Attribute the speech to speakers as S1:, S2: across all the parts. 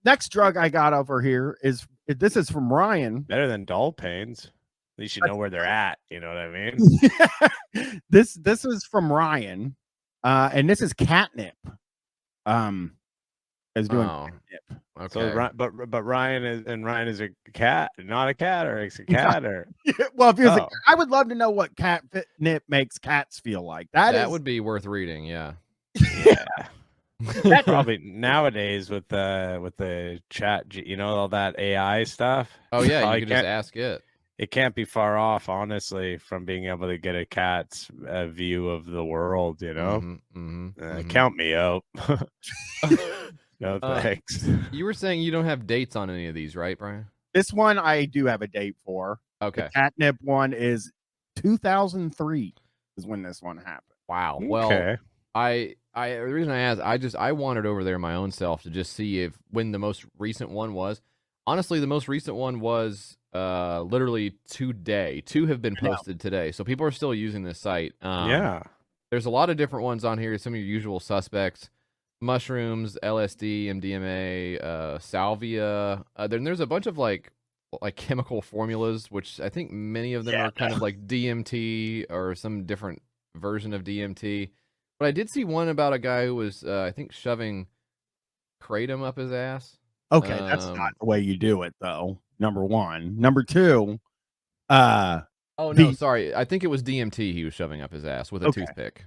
S1: Next drug I got over here is this is from Ryan.
S2: Better than dull pains. At least you know where they're at. You know what I mean?
S1: This is from Ryan, and this is catnip. Is doing catnip.
S2: Okay. So, but Ryan is a cat, not a cat, or it's a cat, or
S1: well, if he was I would love to know what catnip makes cats feel like. That
S3: would be worth reading. Yeah.
S2: Probably nowadays with the chat, you know, all that AI stuff.
S3: Oh yeah, you can just ask it.
S2: It can't be far off, honestly, from being able to get a cat's view of the world. You know, count me out. No thanks.
S3: You were saying you don't have dates on any of these, right, Brian?
S1: This one I do have a date for.
S3: Okay.
S1: The catnip one is 2003 is when this one happened.
S3: Wow. Well, the reason I asked, I wandered over there my own self to just see when the most recent one was. Honestly, the most recent one was literally today. 2 have been posted today, so people are still using this site. There's a lot of different ones on here. Some of your usual suspects: mushrooms, LSD, MDMA, salvia. Then there's a bunch of like chemical formulas, which I think many of them are kind of like DMT or some different version of DMT. But I did see one about a guy who was, I think, shoving kratom up his ass.
S1: Okay, that's not the way you do it, though. Number one. Number two.
S3: Oh no, sorry. I think it was DMT he was shoving up his ass with a toothpick.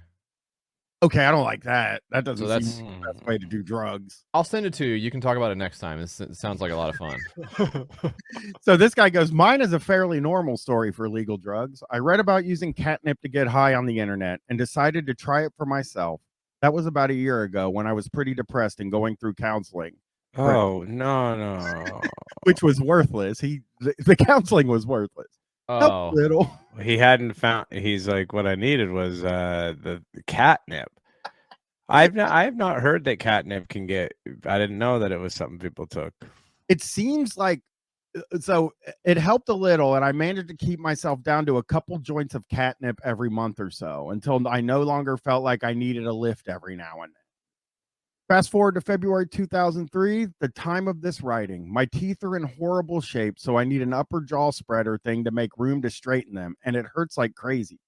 S1: Okay, I don't like that. That doesn't seem the best way to do drugs.
S3: I'll send it to you. You can talk about it next time. It sounds like a lot of fun.
S1: So this guy goes, mine is a fairly normal story for illegal drugs. I read about using catnip to get high on the internet and decided to try it for myself. That was about a year ago when I was pretty depressed and going through counseling.
S2: Oh, no.
S1: Which was worthless. The counseling was worthless.
S3: Oh,
S1: little.
S2: He hadn't found. He's like, what I needed was the catnip. I have not heard that catnip can get. I didn't know that it was something people took.
S1: It seems like so it helped a little, and I managed to keep myself down to a couple joints of catnip every month or so until I no longer felt like I needed a lift every now and then. Fast forward to February 2003, the time of this writing. My teeth are in horrible shape, so I need an upper jaw spreader thing to make room to straighten them, and it hurts like crazy.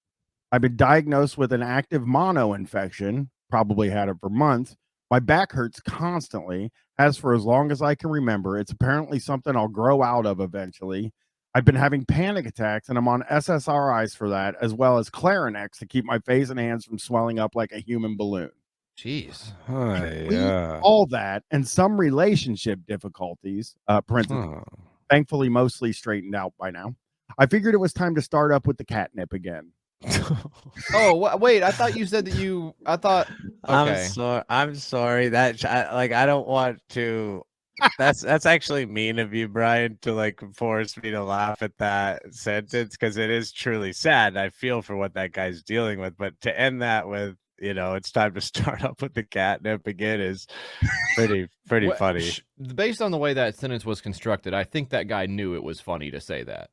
S1: I've been diagnosed with an active mono infection, probably had it for months. My back hurts constantly, as for as long as I can remember. It's apparently something I'll grow out of eventually. I've been having panic attacks, and I'm on SSRIs for that, as well as Clarinex to keep my face and hands from swelling up like a human balloon.
S3: Jeez.
S1: All that and some relationship difficulties, thankfully mostly straightened out by now. I figured it was time to start up with the catnip again.
S3: Oh, wait, I thought you said that I thought, okay.
S2: I'm sorry that I don't want to. That's actually mean of you, Brian, to like force me to laugh at that sentence, because it is truly sad. I feel for what that guy's dealing with, but to end that with, it's time to start up with the catnip again is pretty funny.
S3: Based on the way that sentence was constructed, I think that guy knew it was funny to say that.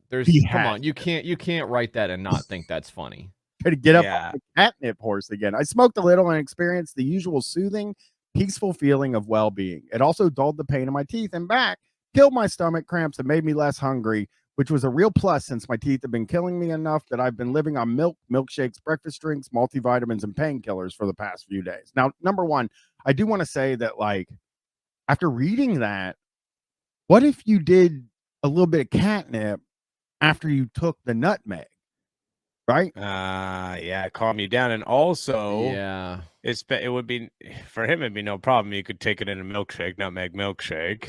S3: Come on, you can't write that and not think that's funny.
S1: Try to get up on the catnip horse again. I smoked a little and experienced the usual soothing, peaceful feeling of well-being. It also dulled the pain in my teeth and back, killed my stomach cramps, and made me less hungry, which was a real plus since my teeth have been killing me enough that I've been living on milk, milkshakes, breakfast drinks, multivitamins, and painkillers for the past few days. Now, number one, I do want to say that, like, after reading that, what if you did a little bit of catnip after you took the nutmeg, right?
S2: Calm you down. And also,
S3: it
S2: would be, for him, it'd be no problem. You could take it in a milkshake, nutmeg milkshake.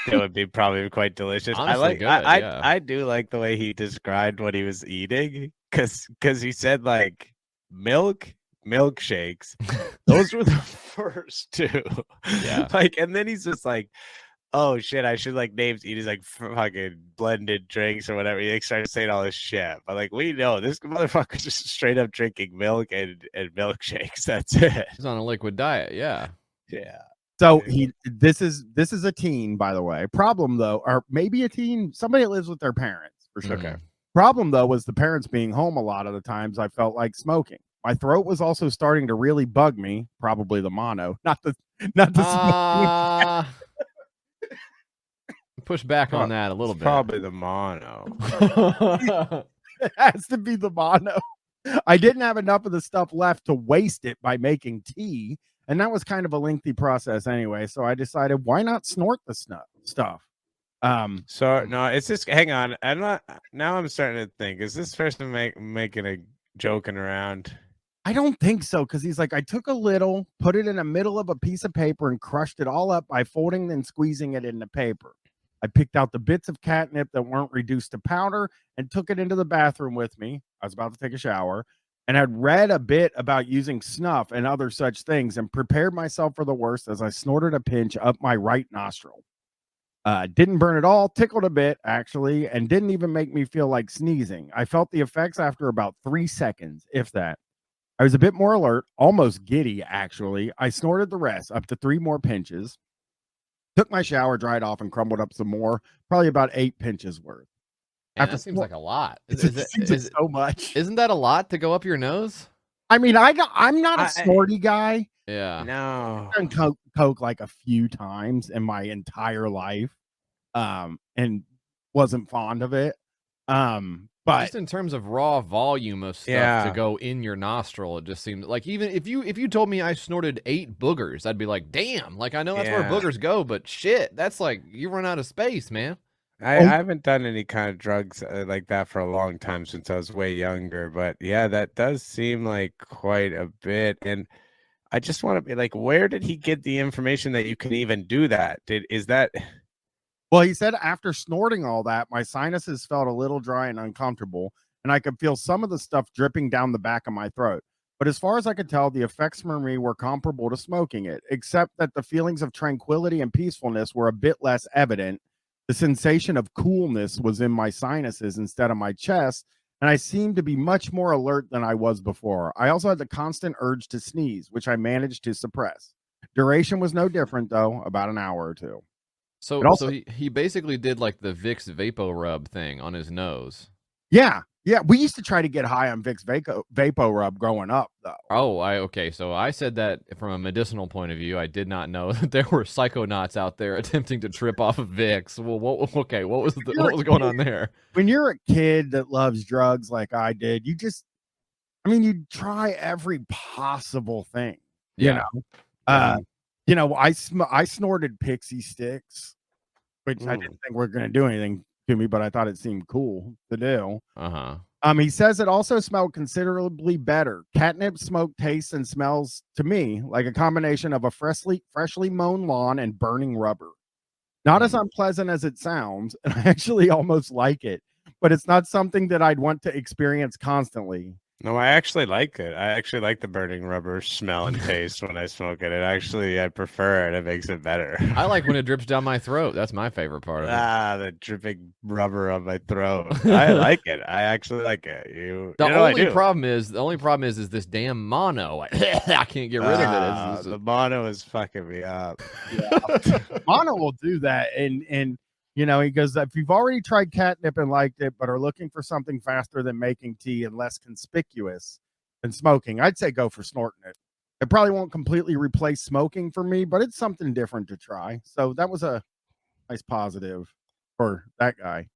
S2: It would be probably quite delicious.
S3: Honestly,
S2: I do like the way he described what he was eating, because he said like milkshakes. Those were the first two.
S3: Yeah.
S2: And then he's just like, oh shit, I should like names eat his like fucking blended drinks or whatever. He started saying all this shit. But like, we know this motherfucker's just straight up drinking milk and milkshakes. That's it.
S3: He's on a liquid diet. Yeah.
S1: So this is a teen, by the way. Problem though, or maybe a teen, somebody that lives with their parents for sure.
S3: Okay.
S1: Problem though was the parents being home a lot of the times. I felt like smoking. My throat was also starting to really bug me. Probably the mono, not the smoking.
S3: push back on that a little
S2: It's
S3: bit.
S2: probably the mono.
S1: It has to be the mono. I didn't have enough of the stuff left to waste it by making tea, and that was kind of a lengthy process anyway. So I decided, why not snort the stuff?
S2: So no, it's just hang on. I'm not now. I'm starting to think: is this person making a joking around?
S1: I don't think so, because he's like, I took a little, put it in the middle of a piece of paper, and crushed it all up by folding and squeezing it into paper. I picked out the bits of catnip that weren't reduced to powder and took it into the bathroom with me. I was about to take a shower and had read a bit about using snuff and other such things and prepared myself for the worst as I snorted a pinch up my right nostril. Didn't burn at all, tickled a bit actually, and didn't even make me feel like sneezing. I felt the effects after about 3 seconds, if that. I was a bit more alert, almost giddy actually. I snorted the rest, up to 3 more pinches. Took my shower, dried off, and crumbled up some more, probably about 8 pinches worth.
S3: Man, that seems like a lot.
S1: It's so much.
S3: Isn't that a lot to go up your nose?
S1: I mean, I'm not a snorty guy.
S3: Yeah.
S2: No.
S1: I've done coke like a few times in my entire life, and wasn't fond of it. But
S3: just in terms of raw volume of stuff to go in your nostril, it just seemed like, even if you told me I snorted 8 boogers, I'd be like, damn, like I know that's where boogers go, but shit, that's like you run out of space, man.
S2: I haven't done any kind of drugs like that for a long time, since I was way younger. But yeah, that does seem like quite a bit. And I just want to be like, where did he get the information that you can even do that? Is that?
S1: Well, he said after snorting all that, my sinuses felt a little dry and uncomfortable, and I could feel some of the stuff dripping down the back of my throat. But as far as I could tell, the effects for me were comparable to smoking it, except that the feelings of tranquility and peacefulness were a bit less evident. The sensation of coolness was in my sinuses instead of my chest, and I seemed to be much more alert than I was before. I also had the constant urge to sneeze, which I managed to suppress. Duration was no different, though, about an hour or two.
S3: So,
S1: also,
S3: he basically did like the Vicks Vapo Rub thing on his nose.
S1: Yeah. We used to try to get high on Vicks Vapo Rub growing up, though.
S3: Oh, okay. So I said that from a medicinal point of view. I did not know that there were psychonauts out there attempting to trip off of Vicks. Well, what was going on there?
S1: When you're a kid that loves drugs like I did, you try every possible thing.
S3: Yeah.
S1: I snorted pixie sticks, which I didn't think were going to do anything to me, but I thought it seemed cool to do. He says it also smelled considerably better. Catnip smoke tastes and smells to me like a combination of a freshly mown lawn and burning rubber. Not as unpleasant as it sounds, and I actually almost like it, but it's not something that I'd want to experience constantly.
S2: No, I actually like it. I actually like the burning rubber smell and taste when I smoke it. I prefer it. It makes it better.
S3: I like when it drips down my throat. That's my favorite part of it.
S2: The dripping rubber on my throat. I like it. I actually like it.
S3: The only problem is this damn mono. I can't get rid of it.
S2: The mono is fucking me up.
S1: Yeah. Mono will do that, and he goes, if you've already tried catnip and liked it, but are looking for something faster than making tea and less conspicuous than smoking, I'd say go for snorting it. It probably won't completely replace smoking for me, but it's something different to try. So that was a nice positive for that guy.